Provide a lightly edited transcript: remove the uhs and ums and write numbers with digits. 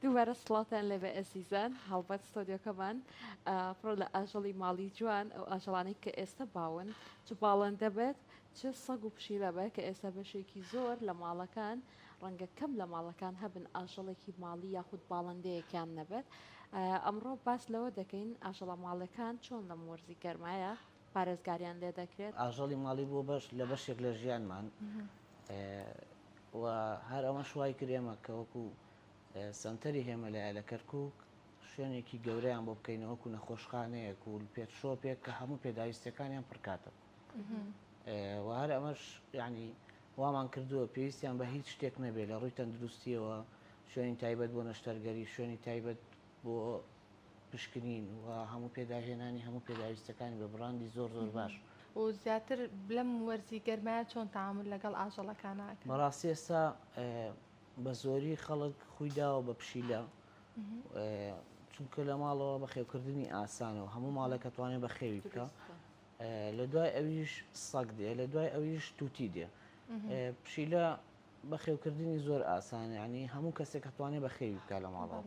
دووبارە سڵاتان لەبێ ئەزیزان هەڵبەت ستۆدیۆکەمان پڕ لە ئاژەڵی ماڵی جوان ئەو ئاژەڵانی کە ئێستا باون چ باڵند دەبێت چ سەگ و پشیلە بێت کە ئێستا بەشێکی زۆر لە ماڵەکان ڕەنگە کەم لە ماڵەکان هەبن ئاژەڵێکی ماڵی یاخود باڵندەیەکیان نەبێت ئەمڕۆ باس لەوە دەکەین ئاژەڵە ماڵەکان چۆن لە وەرزی گەرمایە پارێزگاریان لێ دەکرێت ئاژەڵی ماڵی بۆ بەش لە بەشێک لە ژیانمان و هەر ئەمە شوای کرێمە کە وەکو سنتەری هێمە لە کەرکووک شوێنێکی گەورەیان بۆ بکەینەوەکو نەخۆشخانەیەک و پێشۆپێک کە هەموو پێداویستەکانیان پڕکاتە و هەر ئەمەش یعنی وامان کردووە پێویستیان بە هیچ شتێک نەبێت لە ڕووی تەندروستیەوە شوێنی تایبەت بۆ نەشتەرگەری شوێنی تایبەت بۆ پشکنین و هەموو پێداهێنانی هەموو پێداویستەکانی بە بڕاندی زۆر زۆر باش و زیاتر بلەم وەرزی گەرمایە چۆن تەعامل لەگەڵ ئاژەڵەکاناکەن بەڕاستی ئێستا بە زۆری خەڵک خۆیداوە بە پشیلە چونکە لە ماڵەوە بە خێوکردنی ئاسانەوە هەموو ماڵێک کە توانێت بە خێوی بکە لە دوای ئەویش سەگ دێ لە دوای ئەویش تووتی دێ پشیلە بە خێوکردنی زۆر ئاسانە ینی هەموو کەسێک کە توانێت بە خێوی بکە لە ماڵەوە